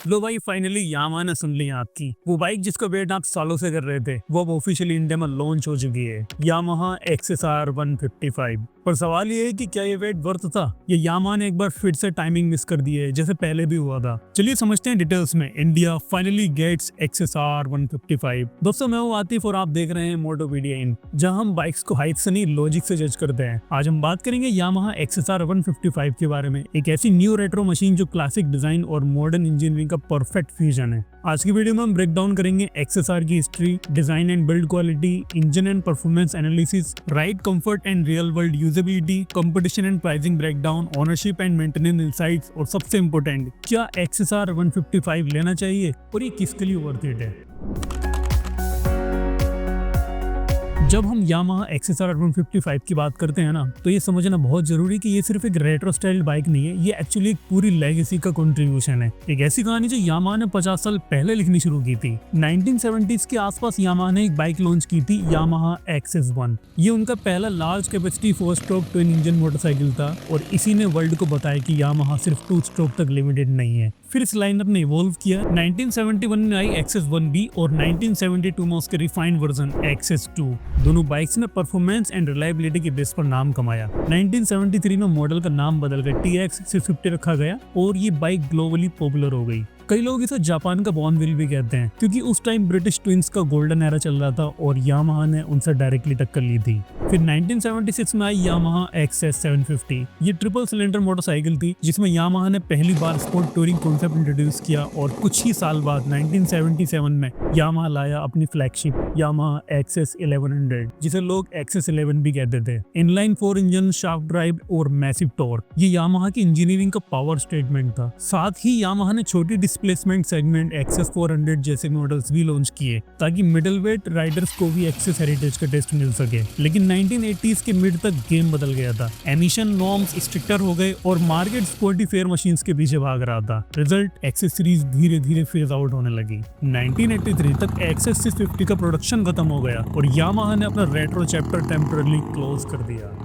लो भाई, finally Yamaha ने सुन ली आपकी। वो बाइक जिसका वेट आप सालों से कर रहे थे वो अब ऑफिशियली इंडिया में लॉन्च हो चुकी है, यामाहा XSR 155। पर सवाल ये है कि क्या ये वेट वर्थ था? ये यामाहा ने एक बार फिर से टाइमिंग मिस कर दी है, जैसे पहले भी हुआ था। चलिए समझते हैं डिटेल्स में। India finally gets XSR 155। दोस्तों, मैं हूं आतिफ और आप देख रहे हैं मोटोपीडिया इन, जहां हम बाइक्स को हाइट से नहीं लॉजिक से जज करते हैं। आज हम बात करेंगे यामाहा XSR 155 के बारे में, एक ऐसी न्यू रेट्रो मशीन जो क्लासिक डिजाइन और मॉडर्न इंजीनियरिंग का परफेक्ट फ्यूजन है। आज की वीडियो में हम ब्रेक डाउन करेंगे XSR की history, design and build quality, engine and performance analysis, ride comfort and real world usability, competition and pricing breakdown, ownership and maintenance insights, और सबसे इंपॉर्टेंट, क्या XSR 155 लेना चाहिए और ये किसके लिए वर्थ इट है। जब हम यामाहा XSR 155 की बात करते हैं ना, तो ये समझना बहुत जरूरी कि ये सिर्फ एक रेट्रो स्टाइल बाइक नहीं है, ये एक्चुअली एक पूरी लेगेसी का कंट्रीब्यूशन है। एक ऐसी कहानी जो यामाहा ने 50 साल पहले लिखनी शुरू की थी। 1970s के आसपास यामाहा ने एक बाइक लॉन्च की थी, यामाहा XS1। ये उनका पहला large capacity 4 stroke twin engine motorcycle था और इसी ने वर्ल्ड को बताया कि यामाहा सिर्फ 2 स्ट्रोक तक लिमिटेड नहीं है। फिर इस लाइनअप ने इवॉल्व किया। 1971 में आई XS1B और 1972 में उसके रिफाइंड वर्जन XS2। दोनों बाइक्स ने परफॉर्मेंस एंड रिलायबिलिटी के बेस पर नाम कमाया। 1973 में मॉडल का नाम बदलकर TX 650 रखा गया और ये बाइक ग्लोबली पॉपुलर हो गई। कई लोग इसे जापान का बॉर्नविल भी कहते हैं, क्योंकि उस टाइम ब्रिटिश ट्विंस का गोल्डन एरा चल रहा था और यामाहा ने उनसे डायरेक्टली टक्कर ली थी। फिर 1976 में आई यामाहा XS 750। ये ट्रिपल सिलेंडर मोटरसाइकिल थी जिसमें यामाहा ने पहली बार स्पोर्ट टूरिंग कॉन्सेप्ट इंट्रोड्यूस किया और कुछ ही साल बाद 1977 में यामाहा लाया अपनी फ्लैगशिप यामाहा XS 1100, जिसे लोग XS 11 भी कहते थे। इनलाइन 4 इंजन, शाफ्ट ड्राइव और मैसिव टॉर्क, ये यामाहा की इंजीनियरिंग का पावर स्टेटमेंट था। साथ ही यामाहा ने छोटी डिस्प्लेसमेंट सेगमेंट XS 400 जैसे मॉडल्स भी लॉन्च किए ताकि मिडिल वेट राइडर्स को भी XS हेरिटेज का टेस्ट मिल सके। लेकिन 1980s के मिड तक गेम बदल गया था। एमिशन नॉर्म्स स्ट्रिक्टर हो गए और मार्केट स्पोर्टी फेयर मशीन्स के पीछे भाग रहा था। रिजल्ट, XS सीरीज धीरे धीरे फेज आउट होने लगी। 1983 तक XS 650 का प्रोडक्शन खत्म हो गया और यामाहा ने अपना रेट्रो चैप्टर टेम्पररी क्लोज कर दिया।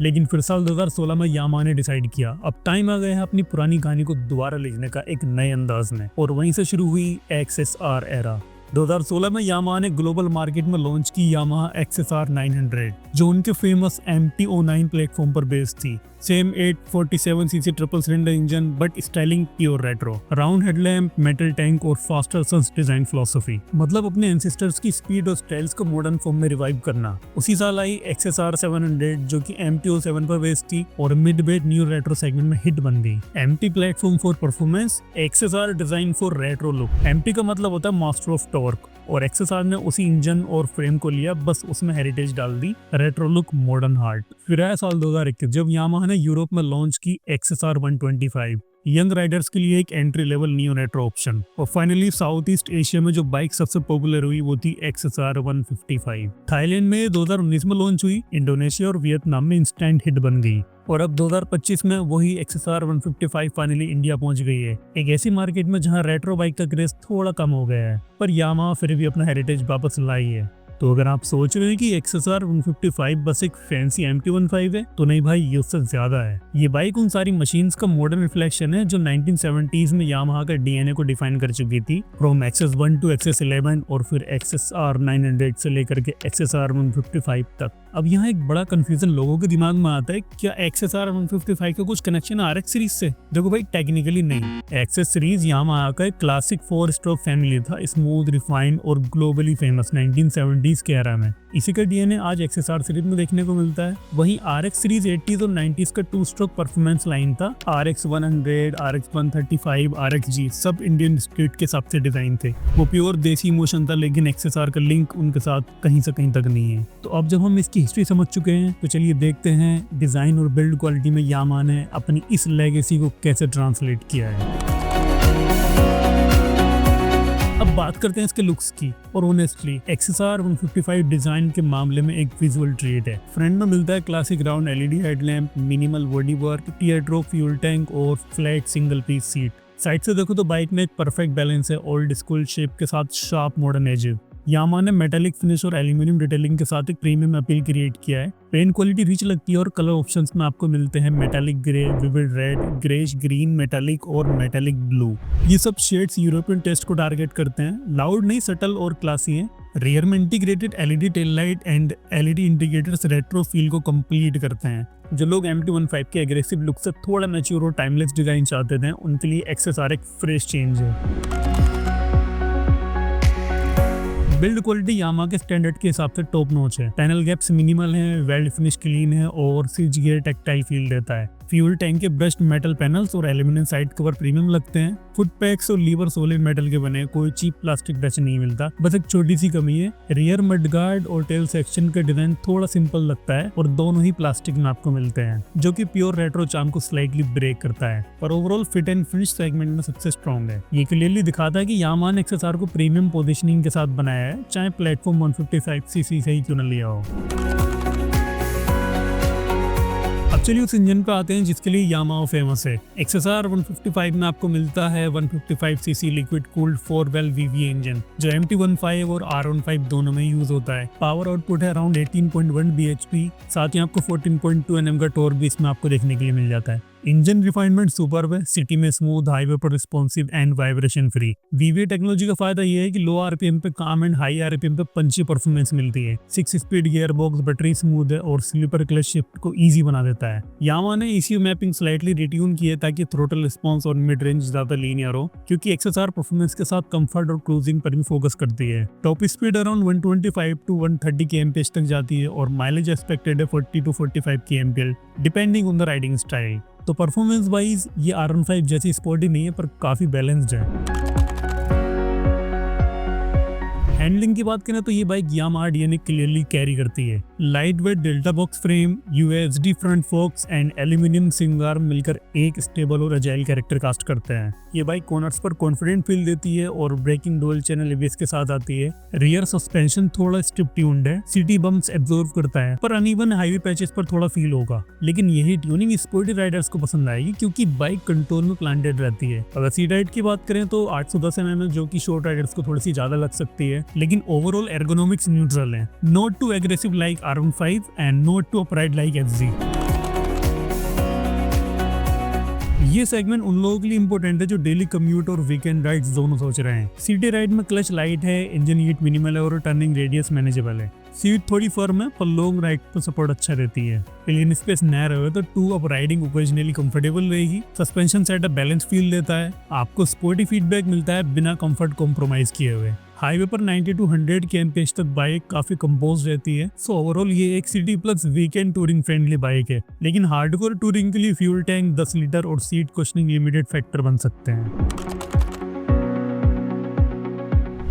लेकिन फिर साल 2016 में यामाहा ने डिसाइड किया अब टाइम आ गया है अपनी पुरानी कहानी को दोबारा लिखने का एक नए अंदाज में, और वहीं से शुरू हुई XSR एरा। 2016 में यामाहा ने ग्लोबल मार्केट में लॉन्च की यामाहा XSR 900, जो उनके फेमस MT-09 प्लेटफॉर्म पर बेस्ड थी। Same 847cc triple cylinder engine but styling pure retro, round headlamp, metal tank और फास्टर सन्स डिजाइन फिलॉसफी, मतलब अपने एंसेस्टर्स की स्पीड और स्टाइल्स को मॉडर्न फॉर्म में रिवाइव करना। उसी साल आई XSR 700 जो कि MT-07 पर बेस्ड थी और mid weight new retro segment में हिट बन गई। MT platform for performance, XSR design for retro look. MT का मतलब होता है मास्टर ऑफ टॉर्क और XSR ने उसी इंजन और फ्रेम को लिया, बस उसमें हेरिटेज डाल दी, रेट्रो लुक, मॉडर्न हार्ट। फिर आया साल 2021 जब यामाहा ने यूरोप में लॉन्च की XSR 125, यंग राइडर्स के लिए एक entry level neo retro option. और फाइनली साउथ ईस्ट एशिया में जो बाइक सबसे पॉपुलर हुई वो थी XSR 155। थाईलैंड में 2019 में लॉन्च हुई, इंडोनेशिया और वियतनाम में इंस्टेंट हिट बन गई और अब 2025 में वही XSR 155 फाइनली इंडिया पहुंच गई है, एक ऐसी मार्केट में जहां रेट्रो बाइक का क्रेज थोड़ा कम हो गया है, पर यामाहा फिर भी अपना हेरिटेज वापस लाई है। तो अगर आप सोच रहे हैं कि XSR 155 बस एक फैंसी MT-15 है, तो नहीं भाई, ये उससे ज्यादा है। ये बाइक उन सारी मशीन्स का मॉडर्न रिफ्लेक्शन है जो 1970s में यामाहा का DNA को डिफाइन कर चुकी थी, फ्रॉम XS1 टू XS 11 और फिर XSR 900 से लेकर के XSR 155 तक। अब यहाँ एक बड़ा कंफ्यूजन लोगों के दिमाग में आता है, क्या XSR 155 का कुछ कनेक्शन RX सीरीज से? देखो भाई, टेक्निकली नहीं। XS सीरीज यामाहा का एक क्लासिक 4 स्ट्रोक फैमिली था, स्मूथ, रिफाइंड और ग्लोबली फेमस 1970s के एरा में। इसी का DNA आज XSR सीरीज में देखने को मिलता है। वहीं RX सीरीज 80s और 90s का 2 स्ट्रोक परफॉर्मेंस लाइन था। RX 100, RX 135, RXG सब इंडियन स्ट्रीट के हिसाब से डिजाइन थे। वो प्योर देसी इमोशन था, लेकिन XSR का लिंक उनके साथ कहीं से कहीं तक नहीं है। तो अब जब हम इसकी हिस्ट्री समझ चुके हैं तो चलिए देखते हैं डिजाइन और बिल्ड क्वालिटी में यामाहा ने अपनी इस लेगेसी को कैसे ट्रांसलेट किया है। अब बात करते हैं इसके लुक्स की, और ऑनेस्टली XSR 155 डिजाइन के मामले में एक विजुअल ट्रीट है। फ्रंट में मिलता है classic round LED headlamp, minimal body work, tear drop fuel tank और flat single piece seat. Side से देखो तो बाइक में एक परफेक्ट बैलेंस है, ओल्ड स्कूल शेप के साथ शार्प मॉडर्न एज। यामा ने मेटालिक फिनिश और एल्यूमिनियम डिटेलिंग के साथ एक प्रीमियम अपील क्रिएट किया है। पेंट क्वालिटी रिच लगती है और कलर ऑप्शंस में आपको मिलते हैं metallic grey, vivid red, greyish green, metallic और मेटालिक ब्लू। ये सब शेड्स यूरोपियन टेस्ट को टारगेट करते हैं। लाउड नहीं, सटल और क्लासी हैं। रियर में integrated LED tail light and LED indicators retro feel को कंप्लीट करते हैं। जो लोग MT-15 के एग्रेसिव लुक से थोड़ा मैच्योर और टाइमलेस डिजाइन चाहते थे, उनके लिए XSR एक फ्रेश चेंज है। बिल्ड क्वालिटी यामा के स्टैंडर्ड के हिसाब से टॉप नॉच है। पैनल गैप्स मिनिमल हैं, वेल्ड फिनिश क्लीन है और स्विच गियर टैक्टाइल फील देता है। फ्यूल टैंक के ब्रश्ड मेटल पैनल्स और एल्यूमिनियम साइड कवर प्रीमियम लगते हैं। फुट पैक्स और लीवर सॉलिड मेटल के बने, कोई चीप प्लास्टिक टच नहीं मिलता। बस एक छोटी सी कमी है, रियर मड गार्ड और टेल सेक्शन का डिजाइन थोड़ा सिंपल लगता है और दोनों ही प्लास्टिक में आपको मिलते हैं, जो कि प्योर रेट्रो चार्म को स्लाइटली ब्रेक करता है। पर overall fit and finish segment में सबसे स्ट्रॉन्ग है। ये क्लियरली दिखाता है कि यामा ने XSR को प्रीमियम पोजिशनिंग के साथ बनाया है, चाहे प्लेटफॉर्म 155cc से ही क्यों न लिया हो। अब चलिए उस इंजन पे आते हैं जिसके लिए यामाहा फेमस है। XSR 155 में आपको मिलता है 155cc liquid cooled 4 valve VVA engine, जो MT-15 और R15 दोनों में यूज होता है। पावर आउटपुट है अराउंड 18.1 bhp, साथ ही आपको 14.2 Nm का टॉर्क भी इसमें आपको देखने के लिए मिल जाता है। इंजन रिफाइनमेंट सुपर्ब है, सिटी में स्मूथ, हाईवे पर responsive and vibration free. VVA technology का फायदा यह है कि लो RPM पे काम एंड हाई RPM पे पंची परफॉर्मेंस मिलती है। 6 speed gear box, battery smooth है और स्लीपर क्लच शिफ्ट को इजी बना देता है। यामाहा ने ECU मैपिंग स्लाइटली रिट्यून की है ताकि थ्रोटल रिस्पॉन्स और मिड रेंज ज्यादा लीनियर हो, क्योंकि XSR परफॉर्मेंस के साथ कंफर्ट और क्रूजिंग पर भी फोकस करती है। Top speed around 125 to 130 kmph तक जाती है और माइलेज एक्सपेक्टेड है 40 to 45 kmpl depending on the riding style. तो परफॉर्मेंस वाइज ये R15 जैसी स्पोर्टी नहीं है, पर काफी बैलेंस्ड है। हैंडलिंग की बात करें तो ये bike Yamaha DNA clearly carry करती है। Light weight delta box frame, USD front focus and aluminium swing arm मिलकर एक स्टेबल और अजाइल कैरेक्टर कास्ट करते हैं। ये बाइक कॉर्नर्स पर कॉन्फिडेंट फील देती है और ब्रेकिंग डुअल चैनल ABS के साथ आती है। रियर सस्पेंशन थोड़ा स्टिप ट्यून्ड है, सिटी बम्प्स एब्जॉर्ब करता है, पर अनइवन हाईवे पैचेस पर थोड़ा फील होगा। लेकिन यही ट्यूनिंग स्पोर्टी राइडर्स को पसंद आएगी, क्योंकि बाइक कंट्रोल में प्लांटेड रहती है। अगर सीट हाइट की बात करें तो 810 mm, जो कि शॉर्ट राइडर्स को थोड़ी सी ज्यादा लग सकती है, लेकिन ओवरऑल एर्गोनॉमिक्स न्यूट्रल है। Not too aggressive like R15 and not too upright like FZ। ये सेगमेंट उन लोगों के लिए इंपॉर्टेंट है जो डेली कम्यूट और वीकेंड राइड्स दोनों सोच रहे हैं। सिटी राइड में क्लच लाइट है, इंजन हीट मिनिमल है और टर्निंग रेडियस मैनेजेबल है। सीट थोड़ी फर्म है पर लॉन्ग राइड पर सपोर्ट अच्छा रहती है। पिलियन स्पेस नैरो है तो 2 अप राइडिंग ओकेजनली कंफर्टेबल रहेगी। सस्पेंशन सेटअप बैलेंस फील देता है, आपको स्पोर्टी फीडबैक मिलता है बिना कंफर्ट कॉम्प्रोमाइज किए हुए। हाईवे पर 90 to 100 kmph तक बाइक काफी कंपोज रहती है। सो ओवरऑल ये एक city plus weekend touring friendly bike है, लेकिन हार्डकोर टूरिंग के लिए फ्यूल टैंक 10 लीटर और सीट कुशनिंग लिमिटेड फैक्टर बन सकते हैं।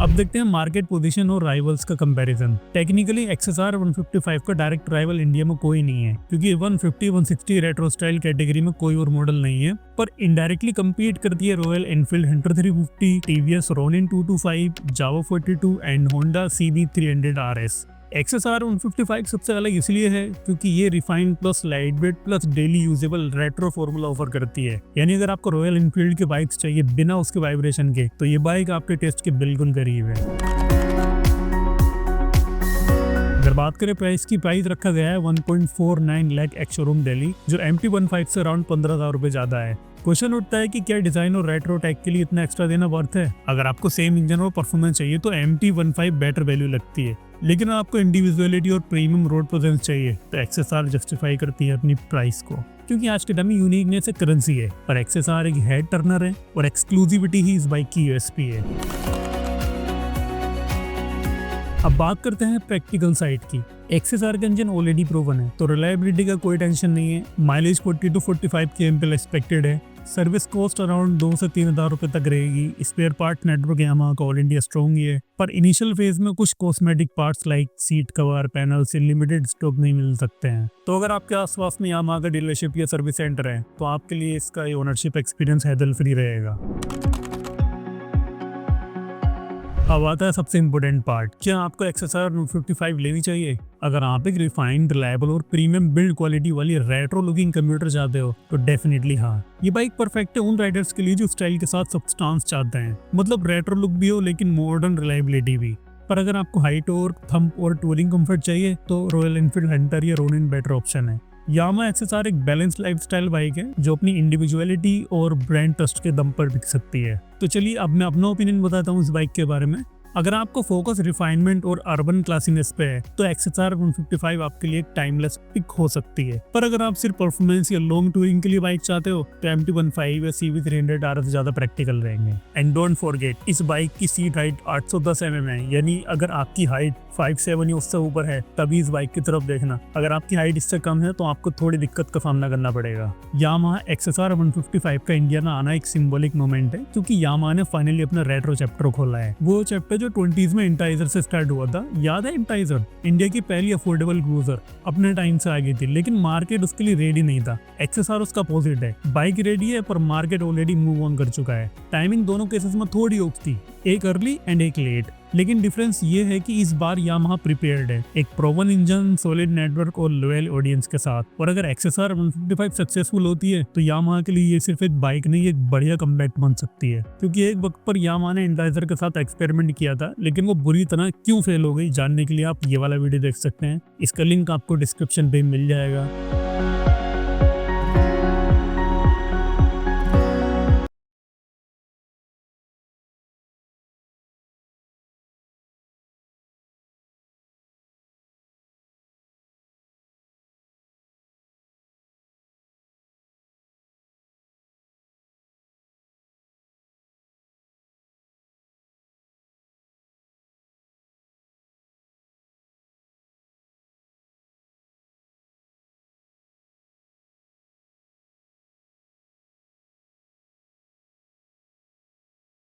अब देखते हैं मार्केट पोजीशन और राइवल्स का कंपैरिजन। टेक्निकली XSR 155 का डायरेक्ट राइवल इंडिया में कोई नहीं है, क्योंकि 150 160 रेट्रो स्टाइल कैटेगरी में कोई और मॉडल नहीं है। पर इनडायरेक्टली कम्पीट करती है royal Enfield Hunter 350, TVS Ronin 225, Jawa 42 and Honda CB300 RS। XSR 155 सबसे अलग इसलिए है क्योंकि ये refined plus light weight plus daily usable retro formula offer करती है। यानी अगर आपको रॉयल एनफील्ड के बाइक्स चाहिए बिना उसके वाइब्रेशन के, तो ये बाइक आपके टेस्ट के बिल्कुल करीब है। अगर बात करें प्राइस की, प्राइस रखा गया है 1.49 लाख एक्स शोरूम दिल्ली, जो MT-15 से अराउंड 15,000 रुपए ज्यादा है। क्वेश्चन उठता है कि क्या डिजाइन और रेट्रो टैग के लिए इतना एक्स्ट्रा देना वर्थ है। अगर आपको सेम इंजन और परफॉर्मेंस चाहिए तो MT-15 बेटर वैल्यू लगती है, लेकिन आपको इंडिविजुअलिटी और प्रीमियम रोड प्रेजेंस चाहिए तो XSR जस्टिफाई करती है अपनी प्राइस को, क्योंकि आज के टाइम में यूनिकनेस एक करेंसी है। पर XSR एक हेड टर्नर है और एक्सक्लूसिविटी ही इस बाइक की USP है। अब बात करते हैं प्रैक्टिकल साइड की। XSR का इंजन ऑलरेडी प्रूवन है, तो रिलायबिलिटी का कोई टेंशन नहीं है। माइलेज 40 to 45 kmpl एक्सपेक्टेड है। सर्विस कॉस्ट अराउंड 2 से 3,000 रुपए तक रहेगी। स्पेयर पार्ट नेटवर्क यामाहा का ऑल इंडिया स्ट्रॉन्ग ही है, पर इनिशियल फेज में कुछ cosmetic parts like seat cover, panel से लिमिटेड स्टॉक नहीं मिल सकते हैं। तो अगर आपके आसपास में यामाहा का डीलरशिप या सर्विस सेंटर है तो आपके लिए इसका ओनरशिप एक्सपीरियंस हैदल फ्री रहेगा। अब आता है सबसे इम्पोर्टेंट पार्ट, क्या आपको XSR 155 लेनी चाहिए? अगर आप एक रिफाइंड, रिलायबल और प्रीमियम बिल्ड क्वालिटी वाली रेट्रो लुकिंग कंप्यूटर चाहते हो तो डेफिनेटली हाँ, ये बाइक परफेक्ट है उन राइडर्स के लिए जो स्टाइल के साथ सब्सटेंस चाहते हैं। मतलब रेट्रो लुक भी हो लेकिन मॉडर्न रिलायबिलिटी भी। पर अगर आपको हाई टॉर्क, थंप और टूरिंग कंफर्ट चाहिए तो रॉयल एनफील्ड हंटर या रोनिन बेटर ऑप्शन है। यामा एक्सएसआर एक बैलेंस लाइफस्टाइल बाइक है जो अपनी इंडिविजुअलिटी और ब्रांड ट्रस्ट के दम पर बिक सकती है। तो चलिए अब मैं अपना ओपिनियन बताता हूँ इस बाइक के बारे में। अगर आपको फोकस रिफाइनमेंट और अर्बन क्लासीनेस पे है तो एक्सएसआर 155 आपके लिए एक टाइमलेस पिक हो सकती है। पर अगर आप सिर्फ परफॉर्मेंस या लॉन्ग टूरिंग के लिए बाइक चाहते हो तो MT-15 या CV300 RS ज्यादा प्रैक्टिकल रहेंगे। एंड डोंट फॉरगेट, इस बाइक की सीट हाइट 810 mm है, यानी अगर आपकी हाइट 5'7" या उससे ऊपर है तभी इस बाइक की तरफ देखना। अगर आपकी हाइट इससे कम है तो आपको थोड़ी दिक्कत का सामना करना पड़ेगा। यामाहा एक्सएसआर 155 का इंडिया में आना एक सिंबॉलिक मोमेंट है, क्योंकि यामाहा ने फाइनली अपना रेट्रो चैप्टर खोला है। वो चैप्टर जो 20s में एंटाइजर से स्टार्ट हुआ था। याद है एंटाइजर? इंडिया की पहली अफोर्डेबल क्रूजर, अपने टाइम से आ गई थी लेकिन मार्केट उसके लिए रेडी नहीं था। एक्सएसआर उसका अपोजिट है, बाइक रेडी है पर मार्केट ऑलरेडी मूव ऑन कर चुका है। टाइमिंग दोनों केसेस में थोड़ी ऑफ थी, एक अर्ली एंड एक लेट, लेकिन डिफरेंस ये है कि इस बार यामाहा प्रिपेयर्ड है, एक प्रोवन इंजन, सॉलिड नेटवर्क और लॉयल ऑडियंस के साथ। और अगर एक्सएसआर 155 सक्सेसफुल होती है तो यामाहा के लिए ये सिर्फ एक बाइक नहीं, एक बढ़िया कमबैक बन सकती है। क्योंकि एक वक्त पर यामाहा ने एंटाइजर के साथ एक्सपेरिमेंट किया था लेकिन वो बुरी तरह क्यों फेल हो गई, जानने के लिए आप ये वाला वीडियो देख सकते हैं। इसका लिंक आपको डिस्क्रिप्शन पे मिल जाएगा।